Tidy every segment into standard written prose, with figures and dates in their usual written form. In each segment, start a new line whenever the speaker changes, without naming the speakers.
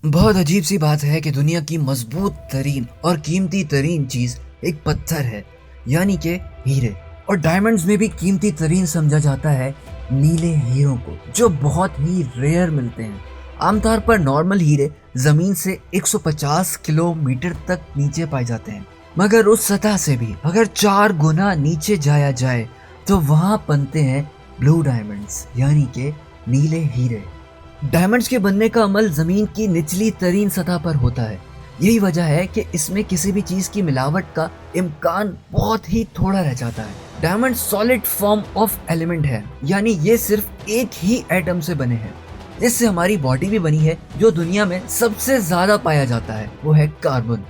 बहुत अजीब सी बात है कि दुनिया की मजबूत तरीन और कीमती तरीन चीज एक पत्थर है, यानी कि हीरे। और डायमंड्स में भी कीमती तरीन समझा जाता है नीले हीरों को, जो बहुत ही रेयर मिलते हैं। आमतौर पर नॉर्मल हीरे जमीन से 150 किलोमीटर तक नीचे पाए जाते हैं, मगर उस सतह से भी अगर 4 गुना नीचे जाया जाए तो वहां बनते हैं ब्लू डायमंड्स, यानी कि नीले हीरे। डायमंड्स के बनने का अमल जमीन की निचली तरीन सतह पर होता है। यही वजह है कि इसमें किसी भी चीज की मिलावट का इम्कान बहुत ही थोड़ा रह जाता है। Diamond solid form of element है, यानी ये सिर्फ एक ही एटम से बने हैं, जिससे हमारी बॉडी भी बनी है। जो दुनिया में सबसे ज्यादा पाया जाता है वो है कार्बन।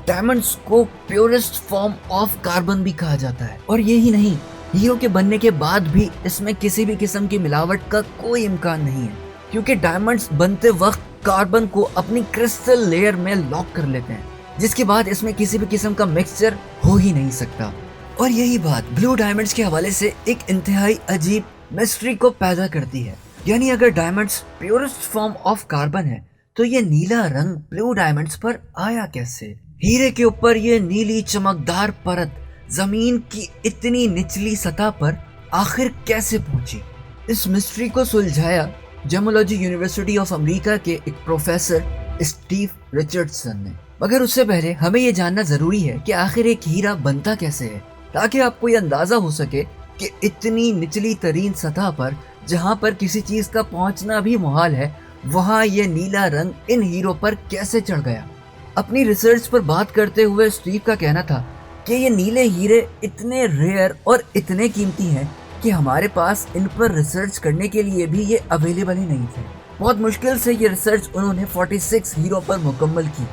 डायमंड्स को प्योरेस्ट फॉर्म ऑफ कार्बन भी कहा जाता है। और यही नहीं, हीरो के बनने के बाद भी इसमें किसी भी किस्म की मिलावट का कोई इम्कान नहीं है, क्योंकि डायमंड्स बनते वक्त कार्बन को अपनी क्रिस्टल लेयर में लॉक कर लेते हैं, जिसके बाद इसमें किसी भी किस्म का मिक्सचर हो ही नहीं सकता। और यही बात ब्लू डायमंड्स के हवाले से एक इंतहाई अजीब मिस्ट्री को पैदा करती है। यानी अगर diamonds purest form of carbon है तो ये नीला रंग ब्लू डायमंड्स पर आया कैसे? हीरे के ऊपर ये नीली चमकदार परत जमीन की इतनी निचली सतह पर आखिर कैसे पहुंची? इस मिस्ट्री को सुलझाया जेमोलॉजी यूनिवर्सिटी ऑफ अमेरिका के एक प्रोफेसर स्टीव रिचर्डसन ने। मगर उससे पहले हमें ये जानना जरूरी है कि आखिर एक हीरा बनता कैसे है, ताकि आपको ये अंदाजा हो सके कि इतनी निचली तरीन सतह पर, जहाँ पर किसी चीज का पहुंचना भी मुहाल है, वहाँ ये नीला रंग इन हीरो पर कैसे चढ़ गया। अपनी रिसर्च पर बात करते हुए स्टीव का कहना था कि ये नीले हीरे इतने रेयर और इतने कीमती हैं कि हमारे पास इन पर रिसर्च करने के लिए भी ये अवेलेबल ही नहीं थे। बहुत मुश्किल से ये रिसर्च उन्होंने 46 हीरो पर मुकम्मल की।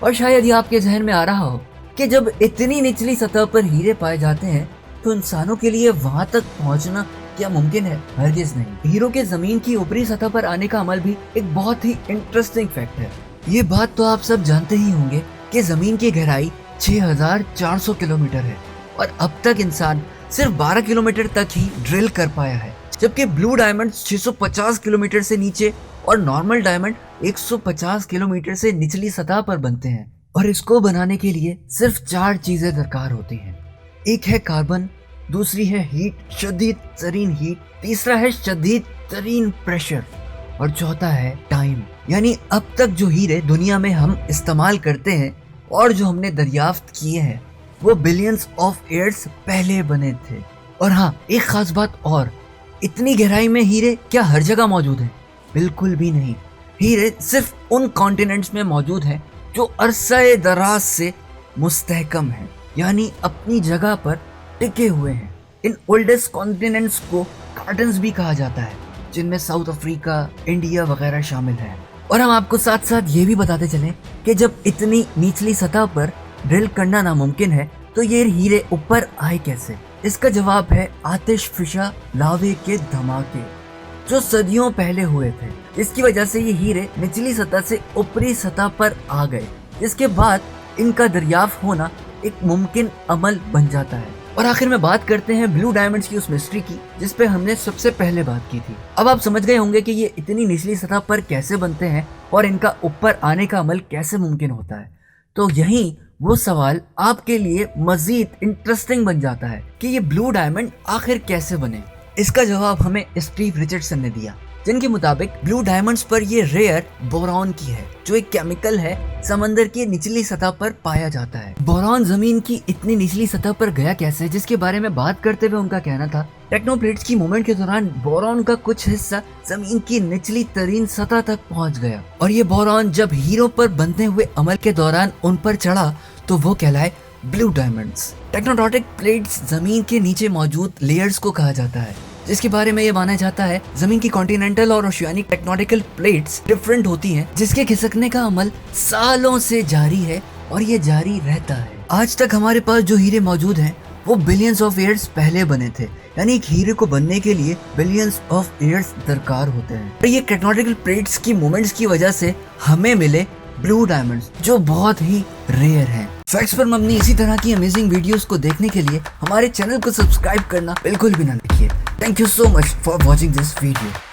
और शायद ये आपके जहन में आ रहा हो कि जब इतनी निचली सतह पर हीरे पाए जाते हैं तो इंसानों के लिए वहां तक पहुंचना क्या मुमकिन है? हरगिज नहीं। हीरो के जमीन की ऊपरी सतह पर आने का अमल भी एक बहुत ही इंटरेस्टिंग फैक्ट है। ये बात तो आप सब जानते ही होंगे कि जमीन की गहराई 6400 किलोमीटर है और अब तक इंसान सिर्फ 12 किलोमीटर तक ही ड्रिल कर पाया है, जबकि ब्लू डायमंड 650 किलोमीटर से नीचे और नॉर्मल डायमंड 150 किलोमीटर से निचली सतह पर बनते हैं। और इसको बनाने के लिए सिर्फ 4 चीजें दरकार होती हैं। एक है कार्बन, दूसरी है हीट, शदीद तरीन हीट, तीसरा है शदीद तरीन प्रेशर, और चौथा है टाइम। यानी अब तक जो हीरे दुनिया में हम इस्तेमाल करते हैं और जो हमने दरियाफ्त किए हैं वो बिलियंस ऑफ ईयर्स पहले बने थे। और हाँ, एक खास बात और, इतनी गहराई में हीरे क्या हर जगह मौजूद हैं? बिल्कुल भी नहीं। हीरे सिर्फ उन कॉन्टिनेंट्स में मौजूद हैं जो अरसे दराज से मुस्तहकम हैं, यानी अपनी जगह पर टिके हुए हैं। इन ओल्डेस्ट कॉन्टिनेंट्स को कार्टन्स भी कहा जाता है, जिनमें साउथ अफ्रीका, इंडिया वगैरह शामिल है। और हम आपको साथ साथ ये भी बताते चलें कि जब इतनी निचली सतह पर ड्रिल करना नामुमकिन है तो ये हीरे ऊपर आए कैसे? इसका जवाब है आतिश फिशा लावे के धमाके, जो सदियों पहले हुए थे। इसकी वजह से ये हीरे निचली सतह से ऊपरी सतह पर आ गए, जिसके बाद इनका दरियाफ्त होना एक मुमकिन अमल बन जाता है। और आखिर में बात करते हैं ब्लू डायमंड्स की उस मिस्ट्री की जिस पे हमने सबसे पहले बात की थी। अब आप समझ गए होंगे कि ये इतनी निचली सतह पर कैसे बनते हैं और इनका ऊपर आने का अमल कैसे मुमकिन होता है। तो यही वो सवाल आपके लिए मजीद इंटरेस्टिंग बन जाता है कि ये ब्लू डायमंड आखिर कैसे बने। इसका जवाब हमें स्टीव रिचर्डसन ने दिया, जिनके मुताबिक ब्लू डायमंड्स पर ये रेयर बोरॉन की है, जो एक केमिकल है समंदर की निचली सतह पर पाया जाता है। बोरॉन जमीन की इतनी निचली सतह पर गया कैसे, जिसके बारे में बात करते हुए उनका कहना था, टेक्नोप्लेट्स की मूवमेंट के दौरान बोरॉन का कुछ हिस्सा जमीन की निचली तरीन सतह तक पहुंच गया, और ये बोरॉन जब हीरो पर बनते हुए अमल के दौरान उन पर चढ़ा तो वो कहलाए ब्लू डायमंड्स। टेक्नोटॉनिक प्लेट्स जमीन के नीचे मौजूद लेयर्स को कहा जाता है, जिसके बारे में ये माना जाता है जमीन की कॉन्टिनेंटल और ओशियानिक टेक्टोनिकल प्लेट्स डिफरेंट होती हैं, जिसके खिसकने का अमल सालों से जारी है और ये जारी रहता है। आज तक हमारे पास जो हीरे मौजूद हैं वो बिलियंस ऑफ ईयर्स पहले बने थे, यानी एक हीरे को बनने के लिए बिलियंस ऑफ ईयर्स दरकार होते हैं। और ये टेक्टोनिकल प्लेट्स की मूवमेंट्स की वजह से हमें मिले ब्लू डायमंड्स, जो बहुत ही रेयर हैं। फैक्ट्स पर मबनी इसी तरह की अमेजिंग वीडियोस को देखने के लिए हमारे चैनल को सब्सक्राइब करना बिल्कुल भी ना भूलिए। Thank you so much for watching this video.